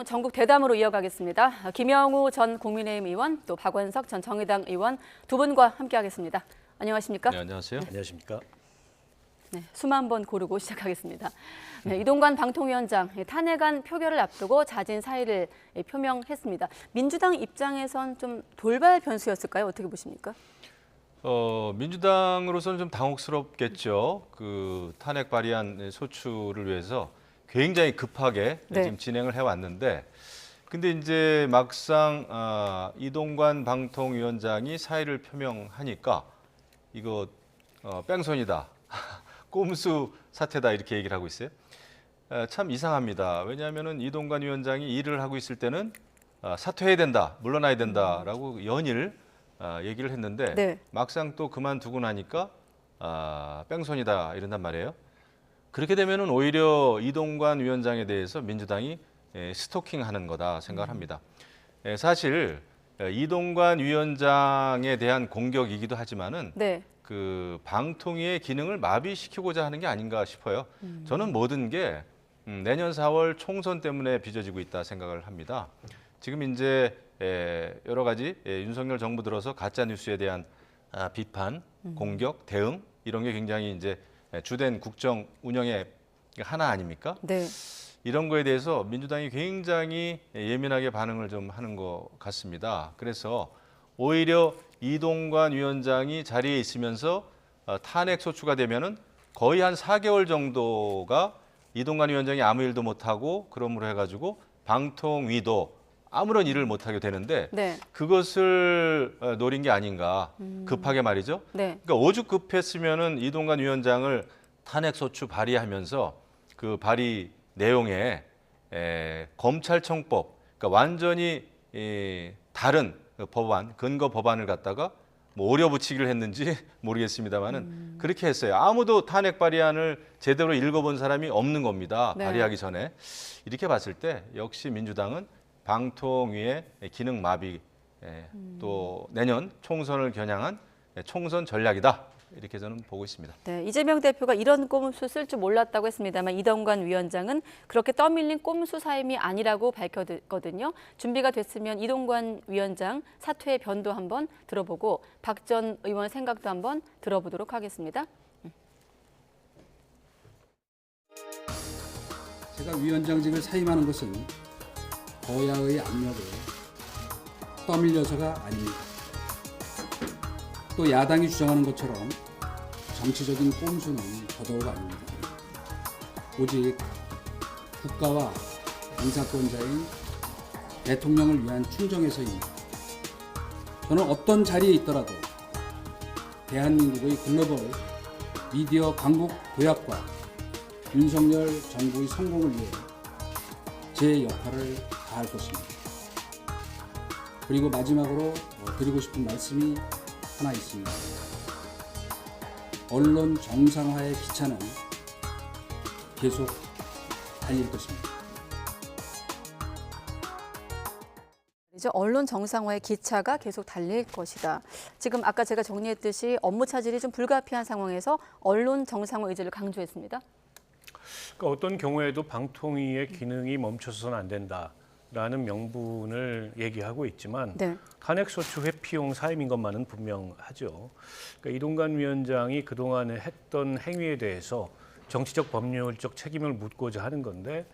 전국 대담으로 이어가겠습니다. 김영우 전 국민의힘 의원, 또 박원석 전 정의당 의원 두 분과 함께하겠습니다. 안녕하십니까? 네, 안녕하세요. 안녕하십니까? 네, 숨 한 번 고르고 시작하겠습니다. 네, 이동관 방통위원장 탄핵안 표결을 앞두고 자진 사의를 표명했습니다. 민주당 입장에선 좀 돌발 변수였을까요? 어떻게 보십니까? 민주당으로서는 좀 당혹스럽겠죠. 그 탄핵 발의안 소추를 위해서 굉장히 급하게 네. 지금 진행을 해왔는데, 근데 이제 막상 이동관 방통위원장이 사의를 표명하니까 이거 뺑소니다, 꼼수 사태다 이렇게 얘기를 하고 있어요. 참 이상합니다. 왜냐하면은 이동관 위원장이 일을 하고 있을 때는 사퇴해야 된다, 물러나야 된다라고 연일 얘기를 했는데 네. 막상 또 그만두고 나니까 뺑소니다 이런단 말이에요. 그렇게 되면은 오히려 이동관 위원장에 대해서 민주당이 스토킹하는 거다 생각을 합니다. 사실 이동관 위원장에 대한 공격이기도 하지만은 네. 그 방통위의 기능을 마비시키고자 하는 게 아닌가 싶어요. 저는 모든 게 내년 4월 총선 때문에 빚어지고 있다 생각을 합니다. 지금 이제 여러 가지 윤석열 정부 들어서 가짜 뉴스에 대한 비판, 공격, 대응 이런 게 굉장히 이제 주된 국정 운영의 하나 아닙니까? 네. 이런 거에 대해서 민주당이 굉장히 예민하게 반응을 좀 하는 것 같습니다. 그래서 오히려 이동관 위원장이 자리에 있으면서 탄핵 소추가 되면은 거의 한 4개월 정도가 이동관 위원장이 아무 일도 못하고 그러므로 해가지고 방통위도 아무런 일을 못하게 되는데 네. 그것을 노린 게 아닌가, 급하게 말이죠. 네. 그러니까 오죽 급했으면은 이동관 위원장을 탄핵소추 발의하면서 그 발의 내용에 검찰청법, 그러니까 완전히 다른 법안, 근거 법안을 갖다가 뭐 오려붙이기를 했는지 모르겠습니다만은 그렇게 했어요. 아무도 탄핵 발의안을 제대로 읽어본 사람이 없는 겁니다. 네. 발의하기 전에. 이렇게 봤을 때 역시 민주당은 방통위의 기능 마비, 또 내년 총선을 겨냥한 총선 전략이다. 이렇게 저는 보고 있습니다. 네, 이재명 대표가 이런 꼼수 쓸 줄 몰랐다고 했습니다만 이동관 위원장은 그렇게 떠밀린 꼼수 사임이 아니라고 밝혔거든요. 준비가 됐으면 이동관 위원장 사퇴의 변도 한번 들어보고 박 전 의원 생각도 한번 들어보도록 하겠습니다. 제가 위원장직을 사임하는 것은 거야의 압력에 떠밀려서가 아닙니다. 또 야당이 주장하는 것처럼 정치적인 꼼수는 더더욱 아닙니다. 오직 국가와 인사권자인 대통령을 위한 충정에서입니다. 저는 어떤 자리에 있더라도 대한민국의 글로벌 미디어 강국 도약과 윤석열 정부의 성공을 위해 제 역할을 다할 것입니다. 그리고 마지막으로 드리고 싶은 말씀이 하나 있습니다. 언론 정상화의 기차는 계속 달릴 것입니다. 이제 언론 정상화의 기차가 계속 달릴 것이다. 지금 아까 제가 정리했듯이 업무 차질이 좀 불가피한 상황에서 언론 정상화 의지를 강조했습니다. 그러니까 어떤 경우에도 방통위의 기능이 멈춰서는 안 된다라는 명분을 얘기하고 있지만 네. 탄핵소추 회피용 사임인 것만은 분명하죠. 그러니까 이동관 위원장이 그동안에 했던 행위에 대해서 정치적 법률적 책임을 묻고자 하는 건데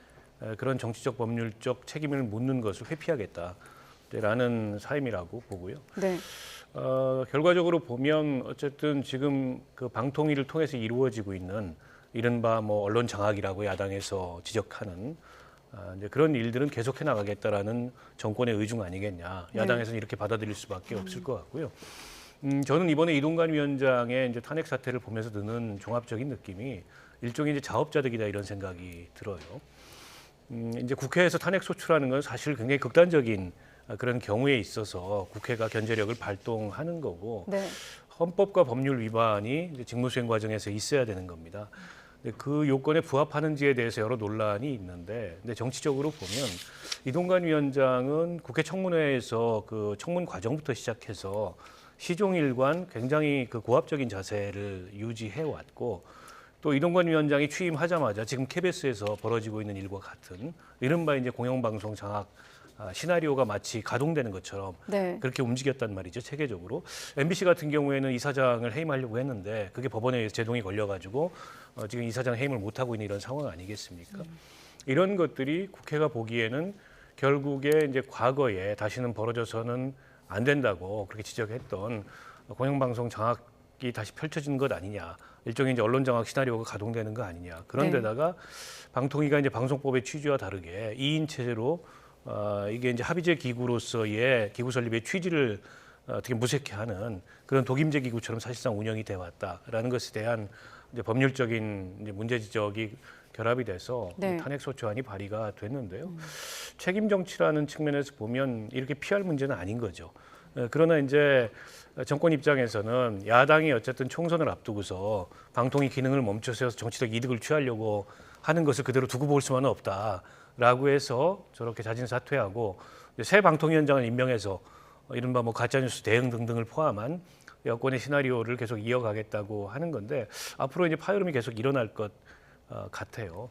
그런 정치적 법률적 책임을 묻는 것을 회피하겠다라는 사임이라고 보고요. 네. 결과적으로 보면 어쨌든 지금 그 방통위를 통해서 이루어지고 있는 이른바 뭐 언론 장악이라고 야당에서 지적하는 이제 그런 일들은 계속해 나가겠다라는 정권의 의중 아니겠냐. 야당에서는 이렇게 받아들일 수밖에 없을 것 같고요. 저는 이번에 이동관 위원장의 이제 탄핵 사태를 보면서 드는 종합적인 느낌이 일종의 이제 자업자득이다 이런 생각이 들어요. 이제 국회에서 탄핵 소추라는 건 사실 굉장히 극단적인 그런 경우에 있어서 국회가 견제력을 발동하는 거고 네. 헌법과 법률 위반이 이제 직무수행 과정에서 있어야 되는 겁니다. 근데 그 요건에 부합하는지에 대해서 여러 논란이 있는데, 근데 정치적으로 보면 이동관 위원장은 국회 청문회에서 그 청문 과정부터 시작해서 시종일관 굉장히 그 고압적인 자세를 유지해 왔고, 또 이동관 위원장이 취임하자마자 지금 KBS에서 벌어지고 있는 일과 같은 이른바 이제 공영방송 장악 시나리오가 마치 가동되는 것처럼 네. 그렇게 움직였단 말이죠, 체계적으로. MBC 같은 경우에는 이사장을 해임하려고 했는데 그게 법원에 의해서 제동이 걸려가지고 지금 이사장 해임을 못하고 있는 이런 상황 아니겠습니까? 이런 것들이 국회가 보기에는 결국에 이제 과거에 다시는 벌어져서는 안 된다고 그렇게 지적했던 공영방송 장악이 다시 펼쳐지는 것 아니냐. 일종의 이제 언론 장악 시나리오가 가동되는 거 아니냐. 그런데다가 방통위가 이제 방송법의 취지와 다르게 2인 체제로 이게 이제 합의제 기구로서의 기구 설립의 취지를 어떻게 무색해하는 그런 독임제 기구처럼 사실상 운영이 돼 왔다라는 것에 대한 이제 법률적인 이제 문제 지적이 결합이 돼서 네. 탄핵 소추안이 발의가 됐는데요. 책임 정치라는 측면에서 보면 이렇게 피할 문제는 아닌 거죠. 그러나 이제 정권 입장에서는 야당이 어쨌든 총선을 앞두고서 방통위 기능을 멈춰서 정치적 이득을 취하려고 하는 것을 그대로 두고 볼 수만은 없다라고 해서 저렇게 자진 사퇴하고 새 방통위원장을 임명해서 이른바 뭐 가짜뉴스 대응 등등을 포함한 여권의 시나리오를 계속 이어가겠다고 하는 건데 앞으로 이제 파열음이 계속 일어날 것 같아요.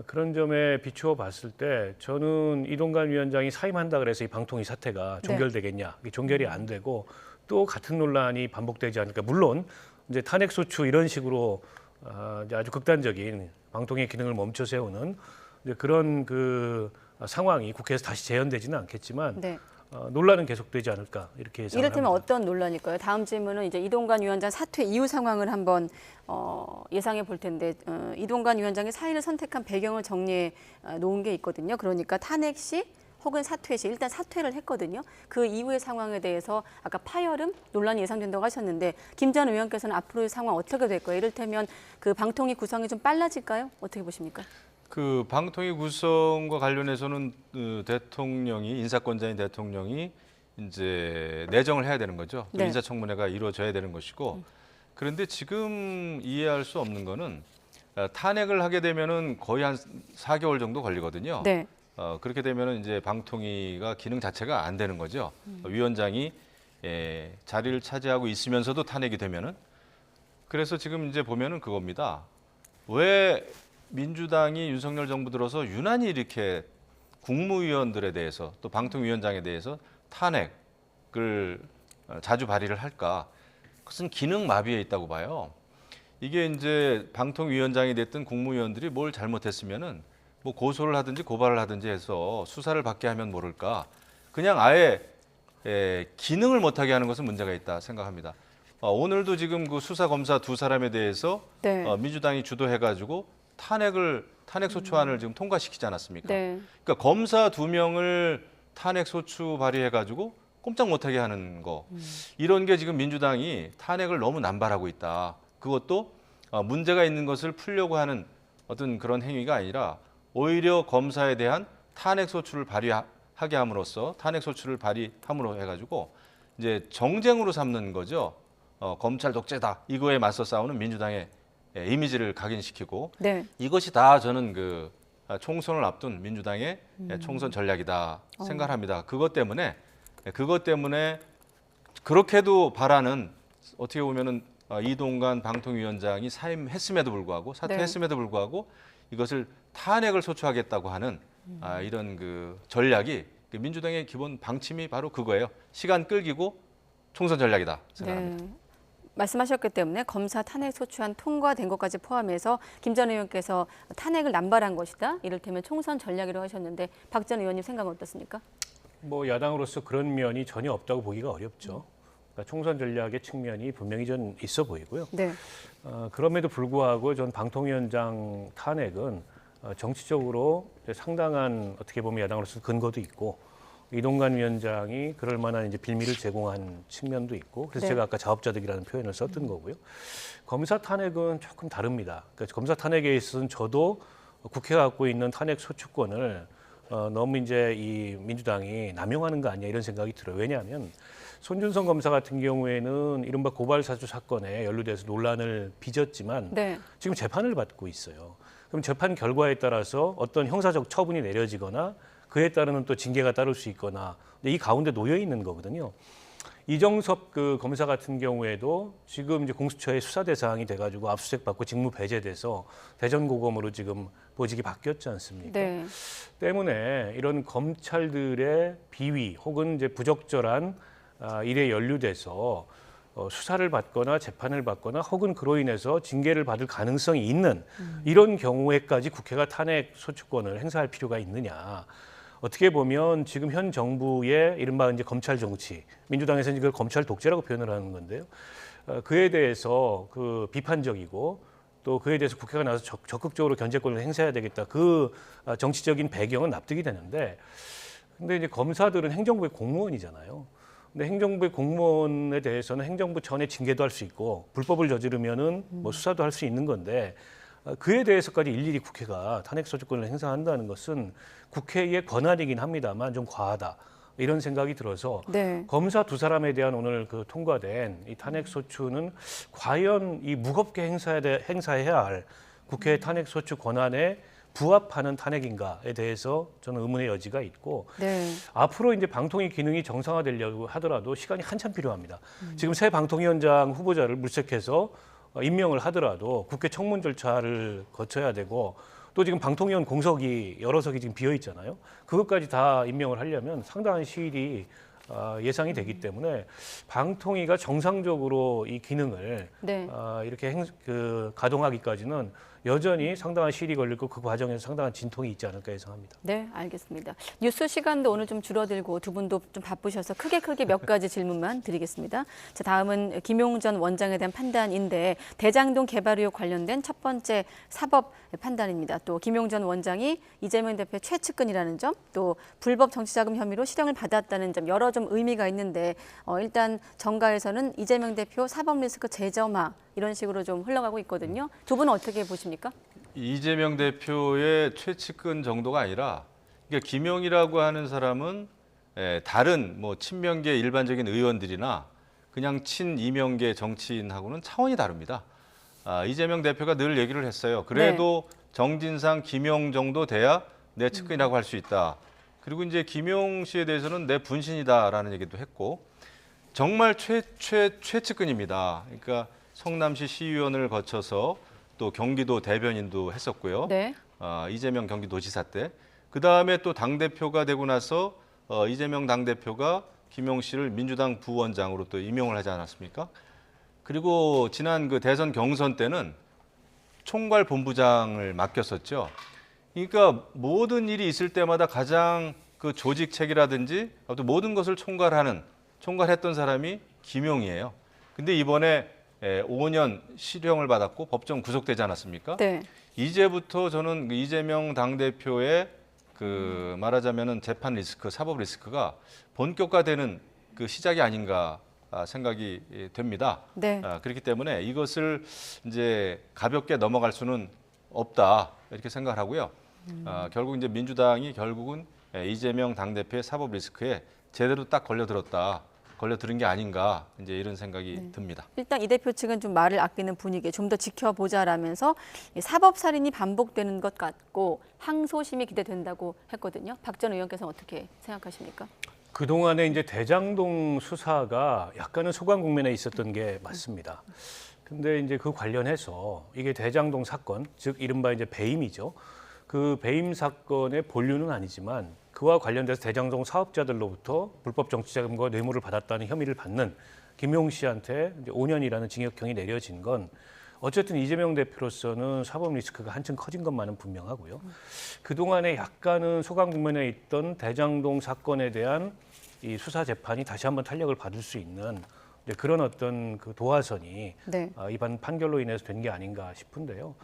그런 점에 비추어 봤을 때 저는 이동관 위원장이 사임한다 그래서 이 방통위 사태가 종결되겠냐? 이게 종결이 안 되고 또 같은 논란이 반복되지 않을까? 물론 이제 탄핵 소추 이런 식으로 이제 아주 극단적인 방통위 기능을 멈춰 세우는 이제 그런 그 상황이 국회에서 다시 재현되지는 않겠지만 네. 논란은 계속되지 않을까 이렇게 예상합니다. 이를테면 어떤 논란일까요? 다음 질문은 이제 이동관 위원장 사퇴 이후 상황을 한번 예상해 볼 텐데 이동관 위원장이 사의를 선택한 배경을 정리해 놓은 게 있거든요. 그러니까 탄핵 시 혹은 사퇴 시 일단 사퇴를 했거든요. 그 이후의 상황에 대해서 아까 파열음 논란이 예상된다고 하셨는데 김 전 의원께서는 앞으로의 상황 어떻게 될 거예요? 이를테면 그 방통위 구성이 좀 빨라질까요? 어떻게 보십니까? 그 방통위 구성과 관련해서는 대통령이 인사권자인 대통령이 이제 내정을 해야 되는 거죠. 또 네. 인사청문회가 이루어져야 되는 것이고 그런데 지금 이해할 수 없는 거는 탄핵을 하게 되면은 거의 한 4개월 정도 걸리거든요. 네. 그렇게 되면은 이제 방통위가 기능 자체가 안 되는 거죠. 위원장이 자리를 차지하고 있으면서도 탄핵이 되면은 그래서 지금 이제 보면은 그겁니다. 왜 민주당이 윤석열 정부 들어서 유난히 이렇게 국무위원들에 대해서 또 방통위원장에 대해서 탄핵을 자주 발의를 할까? 그것은 기능 마비에 있다고 봐요. 이게 이제 방통위원장이 됐든 국무위원들이 뭘 잘못했으면은 뭐 고소를 하든지 고발을 하든지 해서 수사를 받게 하면 모를까? 그냥 아예 기능을 못하게 하는 것은 문제가 있다 생각합니다. 오늘도 지금 그 수사 검사 두 사람에 대해서 네. 민주당이 주도해가지고 탄핵 소추안을 지금 통과시키지 않았습니까? 네. 그러니까 검사 2명을 탄핵 소추 발의해가지고 꼼짝 못하게 하는 거 이런 게 지금 민주당이 탄핵을 너무 남발하고 있다. 그것도 문제가 있는 것을 풀려고 하는 어떤 그런 행위가 아니라 오히려 검사에 대한 탄핵 소추를 발의하게 함으로써 탄핵 소추를 발의함으로 해가지고 이제 정쟁으로 삼는 거죠. 검찰 독재다 이거에 맞서 싸우는 민주당의 이미지를 각인시키고 네. 이것이 다 저는 그 총선을 앞둔 민주당의 총선 전략이다 생각합니다. 그것 때문에 그렇게도 바라는 어떻게 보면은 이동관 방통위원장이 사임했음에도 불구하고 사퇴했음에도 불구하고 이것을 탄핵을 소추하겠다고 하는 이런 그 전략이 민주당의 기본 방침이 바로 그거예요. 시간 끌기고 총선 전략이다 생각합니다. 네. 말씀하셨기 때문에 검사 탄핵 소추안 통과된 것까지 포함해서 김 전 의원께서 탄핵을 남발한 것이다. 이를테면 총선 전략이라고 하셨는데 박 전 의원님 생각은 어떻습니까? 뭐 야당으로서 그런 면이 전혀 없다고 보기가 어렵죠. 그러니까 총선 전략의 측면이 분명히 좀 있어 보이고요. 네. 그럼에도 불구하고 전 방통위원장 탄핵은 정치적으로 상당한 어떻게 보면 야당으로서 근거도 있고 이동관 위원장이 그럴 만한 이제 빌미를 제공한 측면도 있고 그래서 네. 제가 아까 자업자득이라는 표현을 썼던 거고요. 검사 탄핵은 조금 다릅니다. 그러니까 검사 탄핵에 있어서는 저도 국회가 갖고 있는 탄핵 소추권을 너무 이제 이 민주당이 남용하는 거 아니야 이런 생각이 들어요. 왜냐하면 손준성 검사 같은 경우에는 이른바 고발사주 사건에 연루돼서 논란을 빚었지만 네. 지금 재판을 받고 있어요. 그럼 재판 결과에 따라서 어떤 형사적 처분이 내려지거나 그에 따르는 또 징계가 따를 수 있거나 이 가운데 놓여 있는 거거든요. 이정섭 그 검사 같은 경우에도 지금 이제 공수처의 수사 대상이 돼가지고 압수수색 받고 직무 배제돼서 대전고검으로 지금 보직이 바뀌었지 않습니까? 네. 때문에 이런 검찰들의 비위 혹은 이제 부적절한 일에 연루돼서 수사를 받거나 재판을 받거나 혹은 그로 인해서 징계를 받을 가능성이 있는 이런 경우에까지 국회가 탄핵 소추권을 행사할 필요가 있느냐. 어떻게 보면 지금 현 정부의 이른바 이제 검찰 정치, 민주당에서는 이걸 검찰 독재라고 표현을 하는 건데요. 그에 대해서 그 비판적이고 또 그에 대해서 국회가 나서 적극적으로 견제권을 행사해야 되겠다. 그 정치적인 배경은 납득이 되는데, 근데 이제 검사들은 행정부의 공무원이잖아요. 근데 행정부의 공무원에 대해서는 행정부 차원의 징계도 할 수 있고 불법을 저지르면은 뭐 수사도 할 수 있는 건데 그에 대해서까지 일일이 국회가 탄핵 소추권을 행사한다는 것은 국회의 권한이긴 합니다만 좀 과하다. 이런 생각이 들어서 네. 검사 두 사람에 대한 오늘 그 통과된 이 탄핵 소추는 과연 이 무겁게 행사해야 할 국회의 탄핵 소추 권한에 부합하는 탄핵인가에 대해서 저는 의문의 여지가 있고 네. 앞으로 이제 방통위 기능이 정상화되려고 하더라도 시간이 한참 필요합니다. 지금 새 방통위원장 후보자를 물색해서 임명을 하더라도 국회 청문 절차를 거쳐야 되고 또 지금 방통위원 공석이 여러 석이 지금 비어 있잖아요. 그것까지 다 임명을 하려면 상당한 시일이 예상이 되기 때문에 방통위가 정상적으로 이 기능을 네. 이렇게 가동하기까지는 여전히 상당한 시일이 걸리고 그 과정에서 상당한 진통이 있지 않을까 예상합니다. 네, 알겠습니다. 뉴스 시간도 오늘 좀 줄어들고 두 분도 좀 바쁘셔서 크게 몇 가지 질문만 드리겠습니다. 자, 다음은 김용 전 원장에 대한 판단인데 대장동 개발 의혹 관련된 첫 번째 사법 판단입니다. 또 김용 전 원장이 이재명 대표의 최측근이라는 점, 또 불법 정치자금 혐의로 실형을 받았다는 점 여러 좀 의미가 있는데 일단 정가에서는 이재명 대표 사법 리스크 재점화 이런 식으로 좀 흘러가고 있거든요. 두 분은 어떻게 보십니까? 이재명 대표의 최측근 정도가 아니라 그러니까 김용이라고 하는 사람은 다른 뭐 친명계 일반적인 의원들이나 그냥 친이명계 정치인하고는 차원이 다릅니다. 이재명 대표가 늘 얘기를 했어요. 그래도 정진상, 김용 정도 돼야 내 측근이라고 할 수 있다. 그리고 이제 김용 씨에 대해서는 내 분신이다라는 얘기도 했고 정말 최측근입니다. 그러니까 성남시 시의원을 거쳐서 또 경기도 대변인도 했었고요. 네. 이재명 경기도지사 때. 그다음에 또 당대표가 되고 나서 이재명 당대표가 김용 씨를 민주당 부원장으로 또 임명을 하지 않았습니까? 그리고 지난 그 대선 경선 때는 총괄 본부장을 맡겼었죠. 그러니까 모든 일이 있을 때마다 가장 그 조직책이라든지 또 모든 것을 총괄했던 사람이 김용이에요. 근데 이번에 5년 실형을 받았고 법정 구속되지 않았습니까? 네. 이제부터 저는 이재명 당대표의 그 말하자면은 재판 리스크, 사법 리스크가 본격화되는 그 시작이 아닌가 생각이 됩니다. 네. 그렇기 때문에 이것을 이제 가볍게 넘어갈 수는 없다 이렇게 생각을 하고요. 결국 이제 민주당이 결국은 이재명 당대표의 사법 리스크에 제대로 딱 걸려들은 게 아닌가 이제 이런 생각이 듭니다. 일단 이 대표 측은 좀 말을 아끼는 분위기에 좀 더 지켜보자라면서 사법 살인이 반복되는 것 같고 항소심이 기대된다고 했거든요. 박 전 의원께서는 어떻게 생각하십니까? 그동안에 이제 대장동 수사가 약간은 소강 국면에 있었던 게 맞습니다. 근데 이제 그 관련해서 이게 대장동 사건, 즉 이른바 이제 배임이죠. 그 배임 사건의 본류는 아니지만 그와 관련돼서 대장동 사업자들로부터 불법 정치자금과 뇌물을 받았다는 혐의를 받는 김용 씨한테 이제 5년이라는 징역형이 내려진 건 어쨌든 이재명 대표로서는 사법 리스크가 한층 커진 것만은 분명하고요. 그동안에 약간은 소강 국면에 있던 대장동 사건에 대한 이 수사 재판이 다시 한번 탄력을 받을 수 있는 이제 그런 어떤 그 도화선이 네. 이번 판결로 인해서 된 게 아닌가 싶은데요.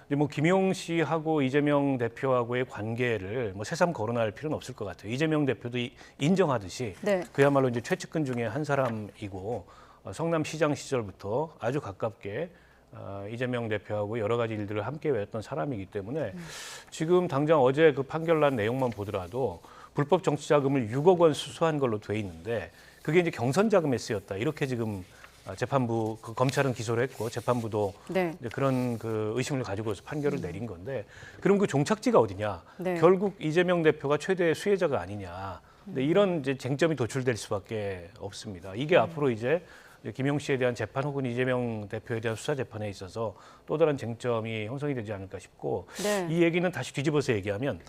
이제 뭐 김용 씨하고 이재명 대표하고의 관계를 뭐 새삼 거론할 필요는 없을 것 같아요. 이재명 대표도 인정하듯이 네. 그야말로 이제 최측근 중에 한 사람이고 성남시장 시절부터 아주 가깝게 이재명 대표하고 여러 가지 일들을 함께 해왔던 사람이기 때문에 지금 당장 어제 그 판결 난 내용만 보더라도 불법 정치 자금을 6억 원 수수한 걸로 돼 있는데 그게 이제 경선 자금에 쓰였다. 이렇게 지금 재판부 검찰은 기소를 했고 재판부도 네. 이제 그런 그 의심을 가지고서 판결을 내린 건데 그럼 그 종착지가 어디냐? 네. 결국 이재명 대표가 최대 수혜자가 아니냐? 근데 이런 이제 쟁점이 도출될 수밖에 없습니다. 이게 앞으로 이제 김용 씨에 대한 재판 혹은 이재명 대표에 대한 수사 재판에 있어서 또 다른 쟁점이 형성이 되지 않을까 싶고 네. 이 얘기는 다시 뒤집어서 얘기하면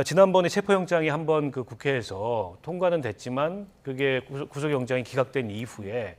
지난번에 체포영장이 한번 그 국회에서 통과는 됐지만 그게 구속영장이 기각된 이후에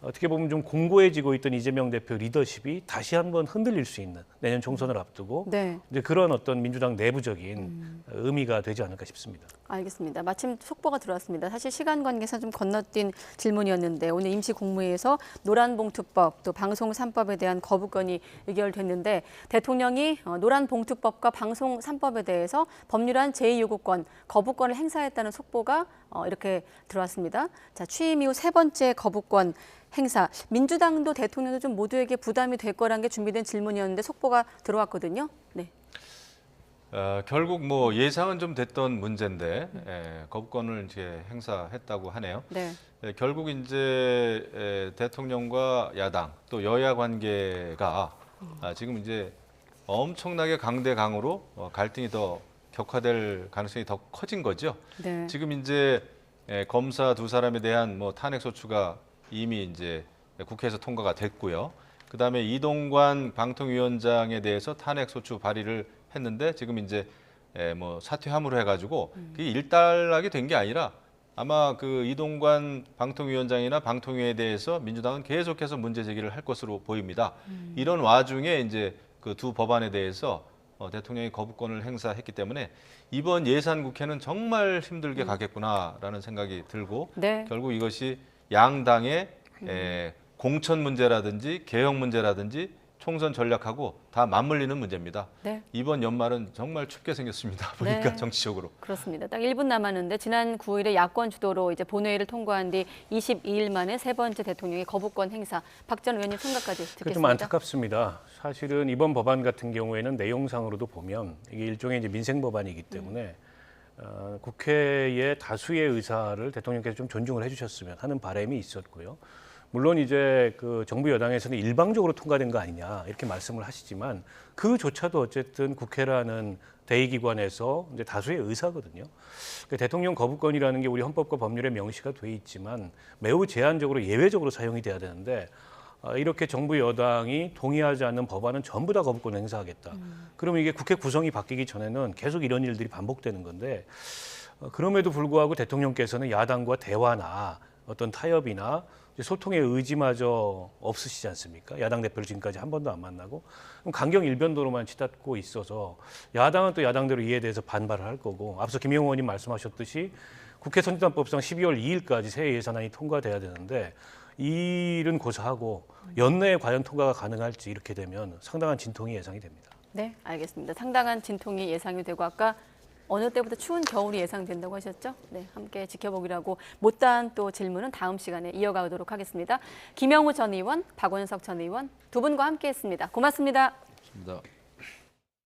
어떻게 보면 좀 공고해지고 있던 이재명 대표 리더십이 다시 한번 흔들릴 수 있는 내년 총선을 앞두고 네. 이제 그런 어떤 민주당 내부적인 의미가 되지 않을까 싶습니다. 알겠습니다. 마침 속보가 들어왔습니다. 사실 시간 관계상 좀 건너뛴 질문이었는데 오늘 임시국무회에서 노란봉투법 또 방송 3법에 대한 거부권이 의결됐는데 대통령이 노란봉투법과 방송 3법에 대해서 법률안 제2요구권 거부권을 행사했다는 속보가 이렇게 들어왔습니다. 자, 취임 이후 세 번째 거부권 행사. 민주당도 대통령도 좀 모두에게 부담이 될 거란 게 준비된 질문이었는데 속보가 들어왔거든요. 네. 결국 뭐 예상은 좀 됐던 문제인데 거부권을 이제 행사했다고 하네요. 네. 결국 이제 대통령과 야당 또 여야 관계가 지금 이제 엄청나게 강대강으로 갈등이 더 격화될 가능성이 더 커진 거죠. 네. 지금 이제 검사 두 사람에 대한 뭐 탄핵 소추가 이미 이제 국회에서 통과가 됐고요. 그다음에 이동관 방통위원장에 대해서 탄핵 소추 발의를 했는데 지금 이제 뭐 사퇴함으로 해가지고 그게 일단락이 된 게 아니라 아마 그 이동관 방통위원장이나 방통위에 대해서 민주당은 계속해서 문제 제기를 할 것으로 보입니다. 이런 와중에 이제 그 두 법안에 대해서 대통령이 거부권을 행사했기 때문에 이번 예산 국회는 정말 힘들게 가겠구나라는 생각이 들고 네. 결국 이것이 양당의 공천 문제라든지 개혁 문제라든지 총선 전략하고 다 맞물리는 문제입니다. 네. 이번 연말은 정말 춥게 생겼습니다. 보니까 네. 정치적으로. 그렇습니다. 딱 1분 남았는데 지난 9일에 야권 주도로 이제 본회의를 통과한 뒤 22일 만에 세 번째 대통령의 거부권 행사. 박 전 의원님 생각까지 듣겠습니다. 좀 안타깝습니다. 사실은 이번 법안 같은 경우에는 내용상으로도 보면 이게 일종의 이제 민생 법안이기 때문에 국회의 다수의 의사를 대통령께서 좀 존중을 해주셨으면 하는 바람이 있었고요. 물론 이제 그 정부 여당에서는 일방적으로 통과된 거 아니냐 이렇게 말씀을 하시지만 그조차도 어쨌든 국회라는 대의기관에서 이제 다수의 의사거든요. 그러니까 대통령 거부권이라는 게 우리 헌법과 법률에 명시가 돼 있지만 매우 제한적으로 예외적으로 사용이 돼야 되는데 이렇게 정부 여당이 동의하지 않는 법안은 전부 다 거부권 행사하겠다. 그러면 이게 국회 구성이 바뀌기 전에는 계속 이런 일들이 반복되는 건데 그럼에도 불구하고 대통령께서는 야당과 대화나 어떤 타협이나 소통의 의지마저 없으시지 않습니까? 야당 대표를 지금까지 한 번도 안 만나고 그럼 강경 일변도로만 치닫고 있어서 야당은 또 야당대로 이에 대해서 반발을 할 거고 앞서 김영호 의원님 말씀하셨듯이 국회 선진화법상 12월 2일까지 새 예산안이 통과돼야 되는데 이 일은 고사하고 연내에 과연 통과가 가능할지 이렇게 되면 상당한 진통이 예상이 됩니다. 네, 알겠습니다. 상당한 진통이 예상이 되고 아까 어느 때보다 추운 겨울이 예상된다고 하셨죠? 네, 함께 지켜보기로 하고 못다한 또 질문은 다음 시간에 이어가도록 하겠습니다. 김영우 전 의원, 박원석 전 의원 두 분과 함께했습니다. 고맙습니다. 좋습니다.